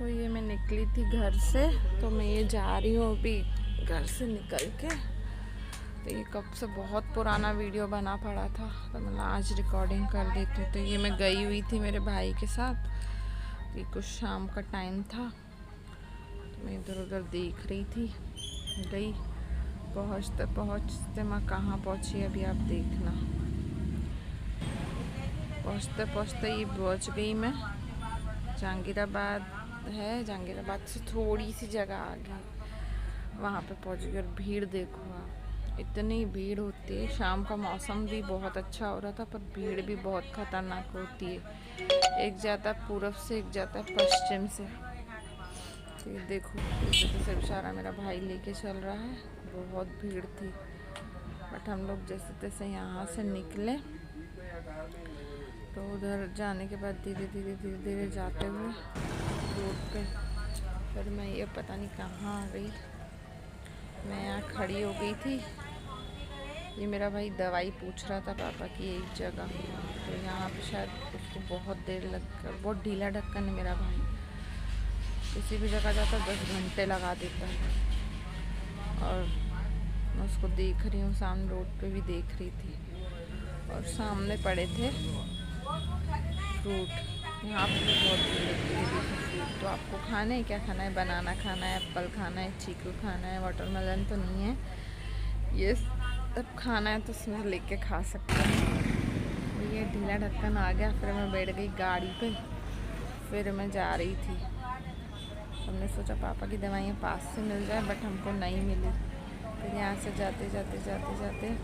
देखो ये मैं निकली थी घर से, तो मैं ये जा रही हूँ अभी घर से निकल के। तो ये कब से बहुत पुराना वीडियो बना पड़ा था, तो मैंने आज रिकॉर्डिंग कर देती। तो ये मैं गई हुई थी मेरे भाई के साथ, ये कुछ शाम का टाइम था, तो मैं इधर उधर देख रही थी। गई, पहुँचते पहुँचते मैं कहाँ पहुँची अभी आप देखना। पहुँचते पहुँचते ये पहुँच गई मैं जहांगीराबाद है, जहांगीराबाद से थोड़ी सी जगह आगे वहाँ पे पहुँच गई। और भीड़ देखो आप, इतनी भीड़ होती है। शाम का मौसम भी बहुत अच्छा हो रहा था, पर भीड़ भी बहुत खतरनाक होती है। एक जाता है पूरब से, एक जाता है पश्चिम से। तो ये देखो जैसे बेचारा मेरा भाई लेके चल रहा है, बहुत भीड़ थी। बट हम लोग जैसे तैसे यहाँ से निकले, तो उधर जाने के बाद धीरे धीरे धीरे धीरे जाते हुए रोड पे फिर मैं ये पता नहीं कहाँ आ गई। मैं यहाँ खड़ी हो गई थी। ये मेरा भाई दवाई पूछ रहा था पापा की एक जगह, तो यहाँ पे शायद उसको बहुत देर लग कर, बहुत ढीला ढक्कन है मेरा भाई, किसी भी जगह जाता 10 घंटे लगा देता है। और मैं उसको देख रही हूँ, सामने रोड पे भी देख रही थी, और सामने पड़े थे फ्रूट। यहाँ पे भी बहुत भीड़ लगती है फ्रूट। तो आपको खाना है, क्या खाना है? बनाना खाना है, एप्पल खाना है, चीकू खाना है, वाटरमेलन तो नहीं है, ये सब खाना है तो उसमें लेके खा सकते हैं। तो ये ढीला ढक्कन आ गया, फिर मैं बैठ गई गाड़ी पे, फिर मैं जा रही थी। हमने सोचा पापा की दवाइयाँ पास से मिल जाए, बट हमको नहीं मिली। फिर यहाँ से जाते जाते जाते जाते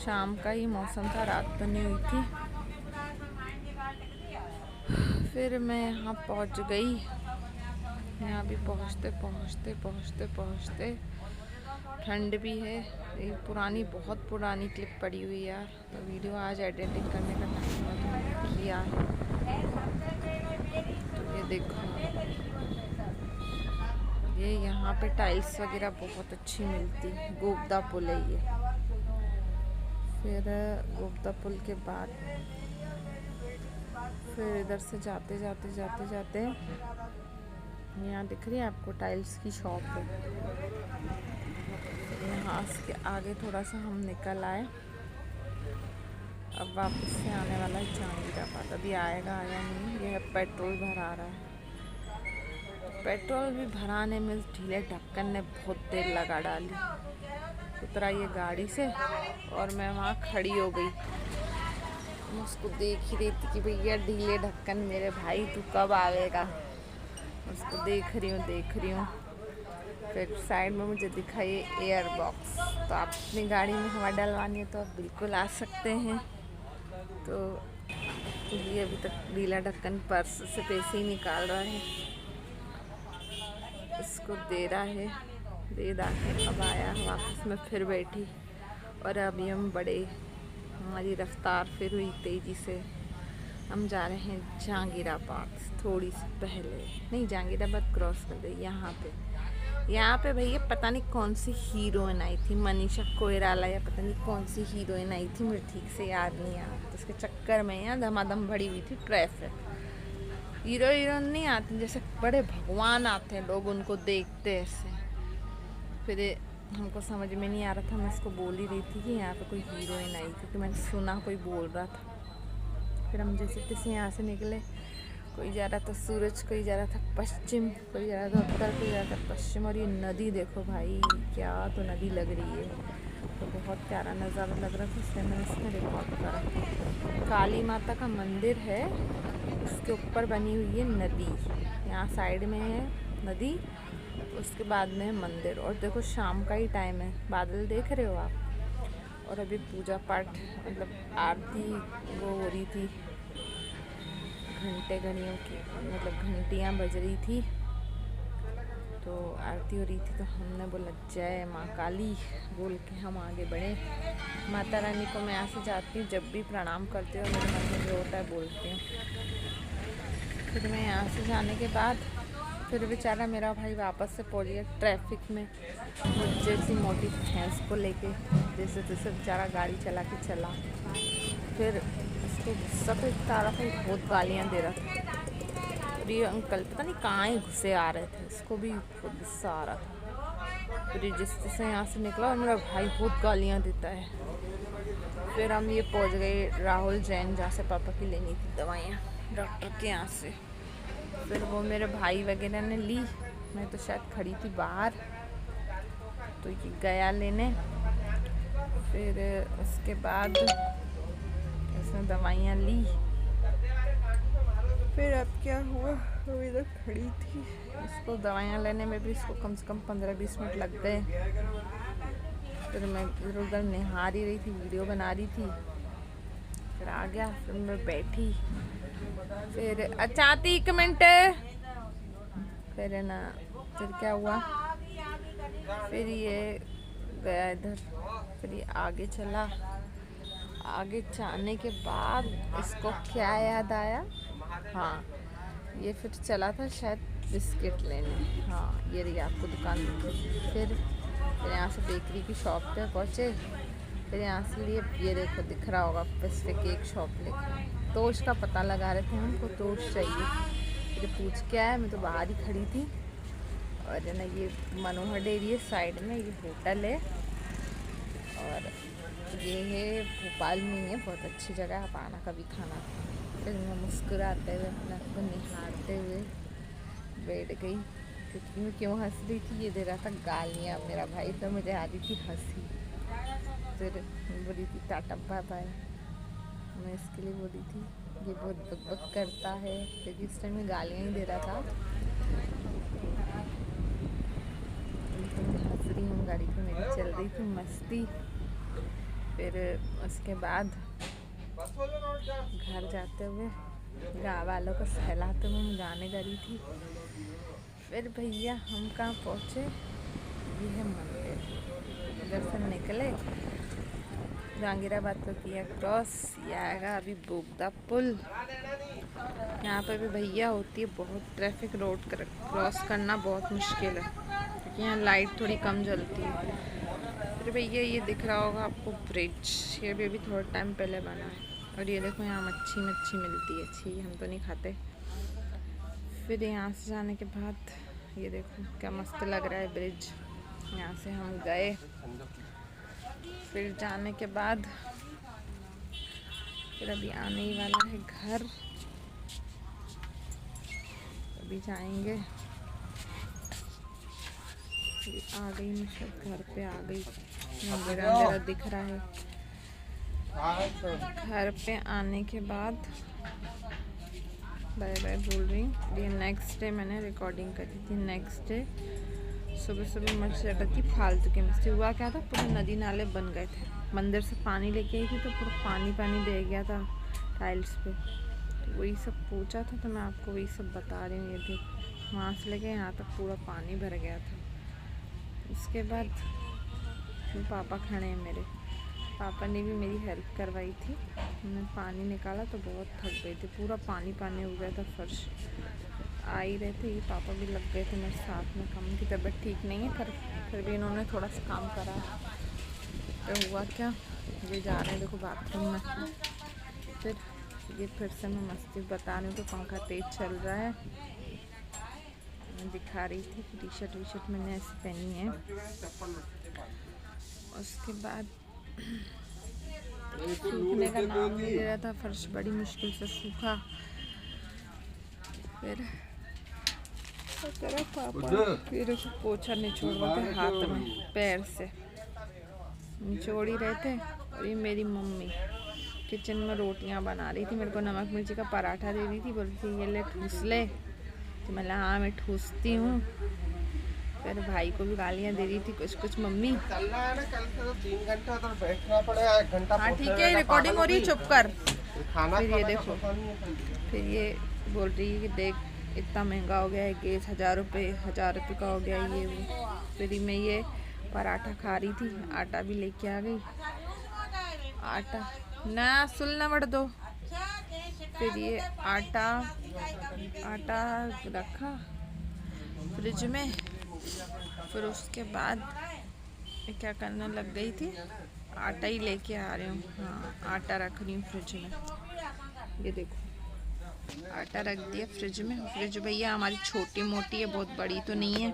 शाम का ही मौसम था, रात तो नहीं हुई थी। फिर मैं यहाँ पहुँच गई। यहाँ भी पहुँचते पहुँचते पहुँचते पहुँचते ठंड भी है। ये पुरानी, बहुत पुरानी क्लिप पड़ी हुई यार, तो वीडियो आज एडिटिंग करने का टाइम हुआ तो मैंने किया है। तो ये देखो, ये यहाँ पे टाइल्स वगैरह बहुत अच्छी मिलती। गोपदा पुल है ये। फिर गोपदा पुल के बाद फिर इधर से जाते जाते जाते जाते यहाँ दिख रही है आपको टाइल्स की शॉप है। यहाँ से आगे थोड़ा सा हम निकल आए। अब वापस से आने वाला है जहांगीराबाद। अभी आएगा आया नहीं। ये पेट्रोल भरा रहा है। पेट्रोल भी भराने में ढीले ढक्कन ने बहुत देर लगा डाली। उतरा ये गाड़ी से और मैं वहाँ खड़ी हो गई। मैं उसको देख ही रही थी कि भैया ढीले ढक्कन मेरे भाई तू कब आवेगा। उसको देख रही हूँ। फिर साइड में मुझे दिखा ये एयर बॉक्स। तो आप अपनी गाड़ी में हवा डलवानी है तो आप बिल्कुल आ सकते हैं। तो ये अभी तक ढीला ढक्कन पर्स से पैसे ही निकाल रहा है, इसको दे रहा है, दे दाके अब आया वापस। मैं फिर बैठी और अभी हम बड़े, हमारी रफ्तार फिर हुई तेज़ी से। हम जा रहे हैं जहांगीराबाद। थोड़ी सी पहले नहीं, जहांगीराबाद क्रॉस कर दे। यहाँ पे भैया पता नहीं कौन सी हीरोइन आई थी, मनीषा कोइराला या पता नहीं कौन सी हीरोइन आई थी, मुझे ठीक से याद नहीं आ रहा। तो उसके चक्कर में यहाँ धमाधम भरी हुई थी ट्रैफिक। हीरोइन नहीं आती, जैसे बड़े भगवान आते हैं लोग उनको देखते ऐसे। फिर हमको समझ में नहीं आ रहा था, मैं उसको बोल ही रही थी कि यहाँ पे कोई हीरोइन आई, क्योंकि मैंने सुना कोई बोल रहा था। फिर हम जैसे तैसे यहाँ से निकले। कोई जा रहा था सूरज, कोई जा रहा था पश्चिम, कोई जा रहा था उत्तर, कोई जा रहा था पश्चिम। और ये नदी देखो भाई, क्या तो नदी लग रही है। तो बहुत प्यारा नज़ारा लग रहा था, इसलिए मैंने इसमें रिकॉर्ड करा। काली माता का मंदिर है, उसके ऊपर बनी हुई है नदी। यहाँ साइड में है नदी, उसके बाद में है मंदिर। और देखो शाम का ही टाइम है, बादल देख रहे हो आप। और अभी पूजा पाठ मतलब आरती वो हो रही थी, घंटियों की, मतलब घंटियाँ बज रही थी, तो आरती हो रही थी। तो हमने बोला जय माँ काली बोल के हम आगे बढ़े। माता रानी को मैं यहाँ से जाती हूँ, जब भी प्रणाम करती हूँ मेरे मन में जो होता है बोलती हूँ। फिर मैं यहाँ से जाने के बाद फिर बेचारा मेरा भाई वापस से पहुँच गया ट्रैफिक में, जैसी मोटी भैंस को लेके जैसे तैसे बेचारा गाड़ी चला के चला। फिर उसको गुस्सा तो इतना आ रहा था, बहुत गालियाँ दे रहा था। और ये अंकल पता नहीं कहाँ ही घुसे आ रहे थे, इसको भी बहुत गुस्सा आ रहा था। फिर जिस से यहाँ से निकला और मेरा भाई बहुत गालियाँ देता है। फिर हम ये पहुँच गए राहुल जैन, जहाँ से पापा की लेनी थी दवाइयाँ डॉक्टर के यहाँ से। फिर वो मेरे भाई वगैरह ने ली, मैं तो शायद खड़ी थी बाहर, तो ये गया लेने। फिर उसके बाद उसने दवाइयाँ ली। फिर अब क्या हुआ, वो इधर खड़ी थी, इसको दवाइयाँ लेने में भी इसको कम से कम 15-20 मिनट लग गए। फिर मैं इधर उधर निहार ही रही थी, वीडियो बना रही थी। फिर आ गया, फिर मैं बैठी। फिर अच्छा 1 मिनट। फिर है ना, फिर क्या हुआ, फिर ये गया इधर, फिर ये आगे चला। आगे जाने के बाद इसको क्या याद आया, हाँ ये फिर चला था शायद बिस्किट लेने। हाँ ये रही आपको दुकान दिखी। फिर यहाँ से बेकरी की शॉप पे पहुँचे। फिर यहाँ से लिए, ये देखो दिख रहा होगा पेसिफिक केक शॉप लेके। तोश का पता लगा रहे थे हमको, तोश चाहिए। फिर पूछ के आया, मैं तो बाहर ही खड़ी थी। और है ना ये मनोहर डेयरी साइड में ये होटल है, और ये है भोपाल में है, बहुत अच्छी जगह है, आप आना कभी खाना। फिर मैं मुस्कुराते हुए अपने आप को निहारते हुए बैठ गई, क्योंकि मैं क्यों हंस रही थी, ये दे रहा था गालियाँ मेरा भाई, तो मुझे आ रही थी हंसी। फिर बोली थी टाटा बाय बाय, मैं इसके लिए बोली थी ये बहुत बक करता है, क्योंकि इस टाइम में गालियाँ ही दे रहा था। हंस रही हूँ, गाड़ी पे मेरी चल रही थी मस्ती। फिर उसके बाद घर जाते हुए गाँव वालों को सहलाते हुए मैं गाने गा रही थी। फिर भैया हम कहाँ पहुँचे, ये है मंदिर। इधर से निकले, जहांगीराबाद को किया क्रॉस, ये आएगा अभी बोगदा पुल। यहाँ पर भी भैया होती है बहुत ट्रैफिक, रोड क्रॉस करना बहुत मुश्किल है, क्योंकि यहाँ लाइट थोड़ी कम जलती है। फिर भैया ये दिख रहा होगा आपको ब्रिज, ये भी अभी थोड़ा टाइम पहले बना है। और ये देखो यहाँ मच्छी मिलती है, अच्छी, हम तो नहीं खाते। फिर यहाँ से जाने के बाद ये देखो क्या मस्त लग रहा है ब्रिज, यहाँ से हम गए। फिर जाने के बाद फिर अभी आने ही वाला है घर, अभी जाएंगे। आ गई मैं, शायद घर पे आ गई, अंधेरा अंधेरा दिख रहा है। घर पे आने के बाद बाय बाय बोल रही हूँ। ये नेक्स्ट डे मैंने रिकॉर्डिंग करी थी। नेक्स्ट डे सुबह मच्छी रखी थी, फालतू की मस्ती। हुआ क्या था, पूरे नदी नाले बन गए थे। मंदिर से पानी लेके आई थी तो पूरा पानी बह गया था टाइल्स पे, तो वही सब पूछा था, तो मैं आपको वही सब बता रही हूँ। ये देख, वहाँ से लेके यहाँ तक पूरा पानी भर गया था। उसके बाद पापा खड़े हैं मेरे, पापा ने भी मेरी हेल्प करवाई थी। मैंने पानी निकाला तो बहुत थक गई थी, पूरा पानी हो गया था फर्श। आ ही रहे थे, ये पापा भी लग गए थे मेरे साथ में। कम की तबीयत ठीक नहीं है, पर फिर भी इन्होंने थोड़ा सा काम करा। तो हुआ क्या, ये जा रहे हैं देखो बाथरूम में। फिर ये फिर से मैं मस्ती बता रही हूँ, तो पंखा तेज चल रहा है, मैं दिखा रही थी कि टी शर्ट मैंने ऐसी पहनी है। उसके बाद सूखने का नाम नहीं ले रहा था, फर्श बड़ी मुश्किल से सूखा। फिर पापा फिर उसको पोछा निचोड़ रहे थे हाथ में, पैर से निचोड़ ही रहे थे। और ये मेरी मम्मी किचन में रोटियां बना रही थी, मेरे को नमक मिर्ची का पराठा दे रही थी, बोल रही थी ये ले ठूस ले, तो मैं हाँ मैं ठूसती हूँ। फिर भाई को भी गालियाँ दे रही थी कुछ मम्मी। चलना है ना, कल से तो 3 घंटे उधर बैठना पड़ेगा, 1 घंटा। हाँ ठीक है, रिकॉर्डिंग हो रही है, चुप कर। फिर ये देखो, फिर ये बोल रही है कि देख इतना महंगा हो गया है गैस, 1000 रुपये का हो गया ये वो। फिर मैं ये पराठा खा रही थी, आटा भी लेके आ गई। आटा ना सुलना बढ़ दो। फिर ये आटा रखा फ्रिज में। फिर उसके बाद क्या करने लग गई थी, आटा ही लेके आ रही हूँ। हाँ आटा रख रही हूँ फ्रिज में, ये देखो आटा रख दिया फ्रिज में। फ्रिज भैया हमारी छोटी मोटी है, बहुत बड़ी तो नहीं है।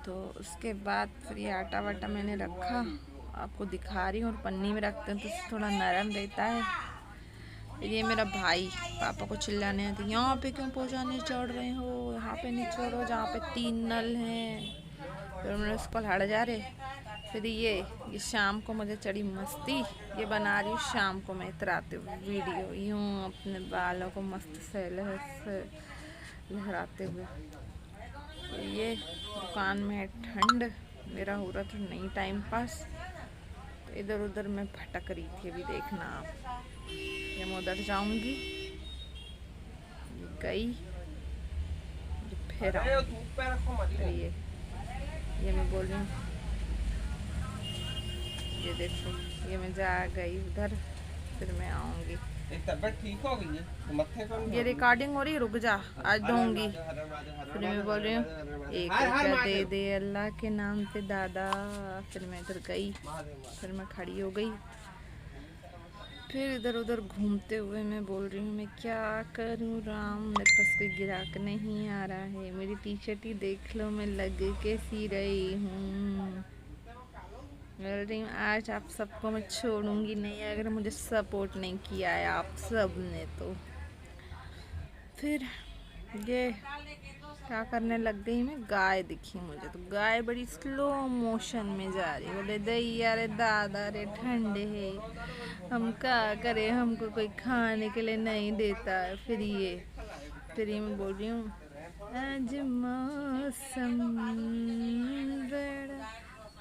तो उसके बाद फिर ये आटा वाटा मैंने रखा, आपको दिखा रही हूँ, और पन्नी में रखते हैं तो थोड़ा नरम रहता है। फिर ये मेरा भाई पापा को चिल्लाने आते, यहाँ पे क्यों पहुँचाने चढ़ रहे हो, यहाँ पे नहीं छोड़ो जहाँ पे 3 नल हैं। फिर मैंने उसको लड़ जा रहे। फिर ये शाम को मुझे चढ़ी मस्ती, ये बना रही हूँ शाम को मैं इतराते हुए वीडियो, यूँ अपने बालों को मस्त से लहराते हुए। तो ये दुकान में है ठंड, मेरा हो रहा था नहीं टाइम पास, तो इधर उधर मैं भटक रही थी। अभी देखना आप, ये मैं उधर जाऊंगी, गई, फिर ये मैं बोल रही हूँ, ये देखो, ये मैं जा गई उधर, फिर मैं आऊंगी। तबीयत ठीक हो गई है, मत्थे पर ये रिकॉर्डिंग हो रही, रुक जा, आज दूंगी। फिर मैं बोल रही हूँ, एक रुपया दे दे अल्लाह के नाम पे दादा। फिर मैं इधर गई, फिर मैं खड़ी हो गई, फिर इधर उधर घूमते हुए मैं बोल रही हूँ मैं क्या करूँ राम, मेरे पास कोई गिराक नहीं आ रहा है। मेरी टी शर्ट ही देख लो मैं लग के सी रही हूँ। बोल रही हूँ आज आप सबको मैं छोड़ूंगी नहीं, अगर मुझे सपोर्ट नहीं किया है आप सब ने तो। फिर ये क्या करने लग गई मैं, गाय दिखी मुझे, तो गाय बड़ी स्लो मोशन में जा रही। बोले दैया रे दादा रे ठंड है, हम क्या करें, हमको कोई खाने के लिए नहीं देता है। फिर ये मैं बोल रही हूँ आज मौसम बड़ा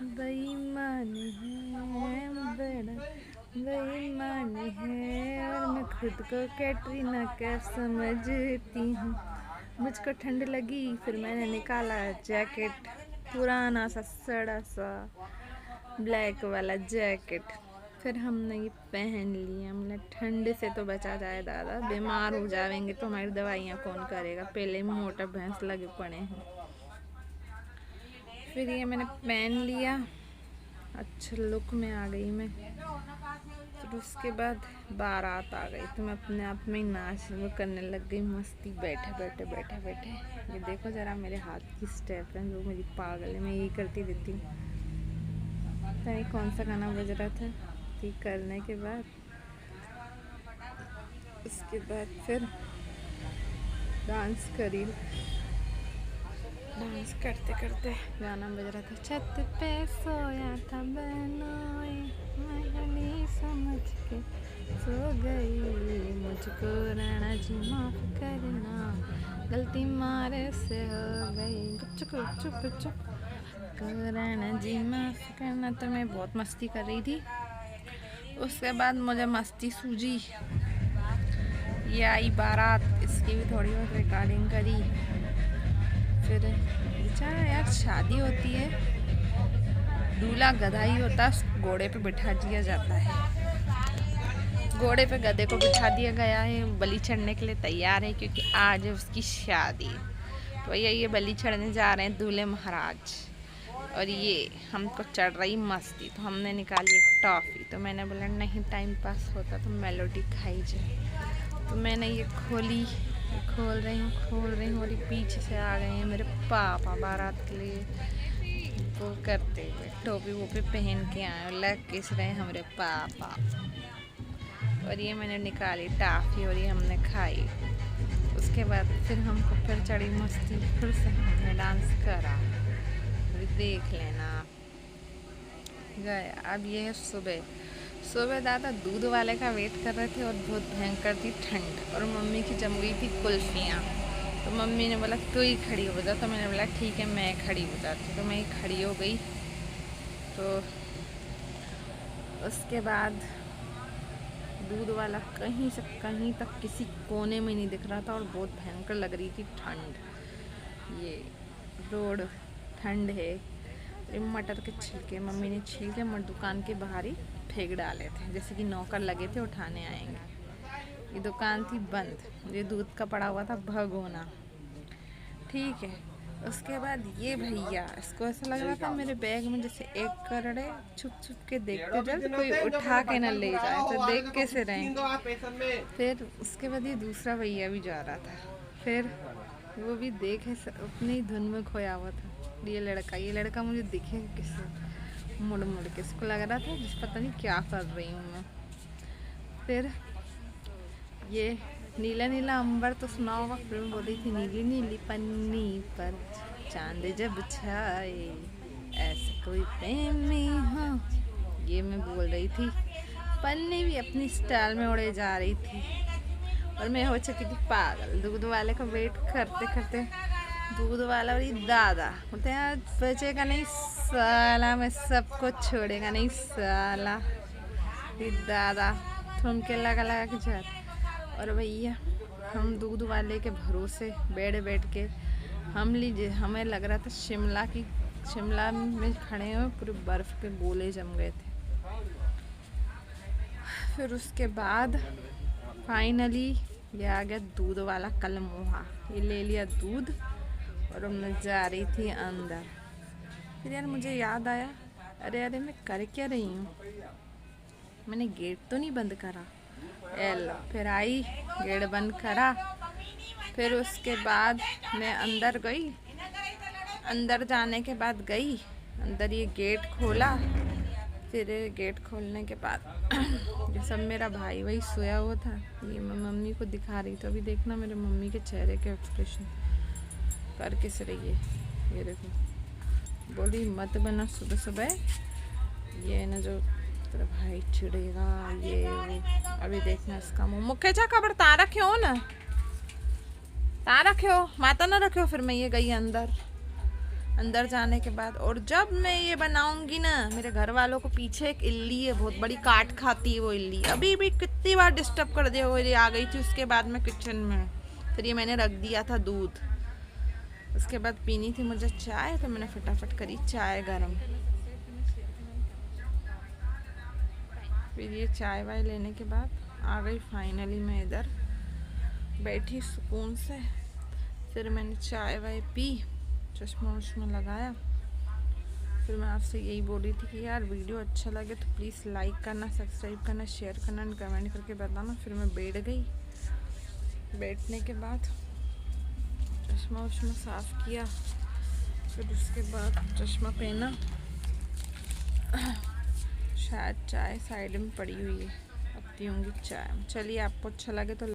बेईमान है, बड़ा बेईमान है, और मैं खुद को कैटरीना कैफ समझती हूँ। मुझको ठंड लगी, फिर मैंने निकाला जैकेट, पुराना सा सड़ा सा ब्लैक वाला जैकेट, फिर हमने ये पहन लिया। हमने ठंड से तो बचा जाए दादा, बीमार हो जाएंगे तो हमारी दवाइयाँ कौन करेगा, पहले ही मोटा भैंस लगे पड़े हैं। फिर ये मैंने पहन लिया, अच्छा लुक में आ गई मैं। फिर उसके बाद बारात आ गई, तो मैं अपने आप में ही नाच करने लग गई, मस्ती बैठे बैठे बैठे बैठे। ये देखो ज़रा मेरे हाथ की स्टेप है, जो मेरी पागल है, मैं यही करती रहती हूँ। पता नहीं कौन सा गाना बज रहा था, ठीक करने के बाद उसके बाद फिर डांस करी। डांस करते करते गाना बज रहा था, छत पे सोया था बहनोई, मैं समझ के सो गई, मुझको राणा जी माफ करना, गलती मारे से हो गई, चुप चुप चुप राणा जी माफ करना। तो मैं बहुत मस्ती कर रही थी। उसके बाद मुझे मस्ती सूझी, ये आई बारात, इसकी भी थोड़ी बहुत रिकॉर्डिंग करी। फिर बेचारा यार शादी होती है, दूल्हा गधा ही होता है, घोड़े पे बिठा दिया जाता है, घोड़े पे गधे को बिठा दिया गया है, बलि चढ़ने के लिए तैयार है, क्योंकि आज है उसकी शादी। तो भैया ये बलि चढ़ने जा रहे हैं दूल्हे महाराज, और ये हमको चढ़ रही मस्ती, तो हमने निकाली एक टॉफ़ी। तो मैंने बोला नहीं टाइम पास होता तो मेलोडी खाई जाए, तो मैंने ये खोली, खोल रही हूँ, और ये पीछे से आ गए हैं मेरे पापा बारात के लिए वो करते हुए, टोपी वोपी पहन के आए और लग किस रहे हैं हमारे पापा। और ये मैंने निकाली टॉफ़ी और ये हमने खाई। उसके बाद फिर हमको फिर चढ़ी मस्ती, फिर से हमने डांस करा, देख लेना गया। अब ये है सुबह दादा दूध वाले का वेट कर रहे थे, और बहुत भयंकर थी ठंड, और मम्मी की जम गई थी कुल्फियाँ। तो मम्मी ने बोला तू ही खड़ी हो जा, तो मैंने बोला ठीक है मैं खड़ी हो जाती, तो मैं ही खड़ी हो गई। तो उसके बाद दूध वाला कहीं से कहीं तक किसी कोने में नहीं दिख रहा था, और बहुत भयंकर लग रही थी ठंड। ये रोड ठंड है। मटर के छिलके मम्मी ने छील के मटर दुकान के बाहर ही फेंक डाले थे, जैसे कि नौकर लगे थे उठाने आएंगे। ये दुकान थी बंद, ये दूध का पड़ा हुआ था भगोना, ठीक है। उसके बाद ये भैया, इसको ऐसा लग रहा था मेरे बैग में जैसे एक करोड़ छुप छुप के देखते जब कोई उठा के न ले जाए, तो देख कैसे रहे। फिर उसके बाद ये दूसरा भैया भी जा रहा था, फिर वो भी देखे अपनी धुन में खोया हुआ था। ये लड़का मुझे दिखे किसी मुड़ मुड़ के, इसको लग रहा था जिस पता नहीं क्या कर रही हूँ मैं। फिर ये नीला नीला अंबर तो सुना होगा, फिल्म बोली थी नीली नीली पन्नी पर चांद जब छाए ऐसा कोई प्रेमी। हाँ, ये मैं बोल रही थी। पन्नी भी अपनी स्टाइल में उड़े जा रही थी और मैं हो चुकी थी पागल। दूध वाले को वेट करते करते दूध वाला और ये दादा बोलते हैं बचेगा नहीं साला, मैं सबको छोड़ेगा नहीं साला। ये दादा ठुमके लगा लगा के जा, और भैया हम दूध वाले के भरोसे बैठ के हम लीजिए, हमें लग रहा था शिमला में खड़े हुए पूरे बर्फ के गोले जम गए थे। फिर उसके बाद फाइनली ये आ गया दूध वाला कलमोहा, ये ले लिया दूध और मैं जा रही थी अंदर। फिर यार मुझे याद आया, अरे मैं कर क्या रही हूँ, मैंने गेट तो नहीं बंद करा। फिर आई, गेट बंद करा। फिर उसके बाद मैं अंदर गई, अंदर जाने के बाद गई अंदर, ये गेट खोला। फिर गेट खोलने के बाद ये सब मेरा भाई वही सोया हुआ था, ये मैं मम्मी को दिखा रही थी। अभी देखना मेरे मम्मी के चेहरे के एक्सप्रेशन कर किस रही है, ये देखो। बोली मत बना सुबह सुबह, ये ना जो तेरा भाई चिड़ेगा ये वो। अभी देखना इसका मुँह मुख्य जा खबर ता रखे ना, ता रखे माता ना रखे। फिर मैं ये गई अंदर जाने के बाद, और जब मैं ये बनाऊंगी ना, मेरे घर वालों को पीछे एक इल्ली है बहुत बड़ी, काट खाती है वो इल्ली। अभी भी कितनी बार डिस्टर्ब कर दिया, वो ये आ गई थी। उसके बाद मैं किचन में, फिर ये मैंने रख दिया था दूध। उसके बाद पीनी थी मुझे चाय, तो मैंने फटाफट करी चाय गरम। फिर ये चाय वाय लेने के बाद आ गई फाइनली मैं इधर बैठी सुकून से। फिर मैंने चाय वाय पी, चश्मा वश्मा लगाया। फिर मैं आपसे यही बोल रही थी कि यार वीडियो अच्छा लगे तो प्लीज़ लाइक करना, सब्सक्राइब करना, शेयर करना एंड कमेंट करके बताना। फिर मैं बैठ गई, बैठने के बाद चश्मा वश्मा साफ़ किया। फिर उसके बाद चश्मा पहना, शायद चाय साइड में पड़ी हुई है, अब पीऊँगी चाय। चलिए आपको अच्छा लगे तो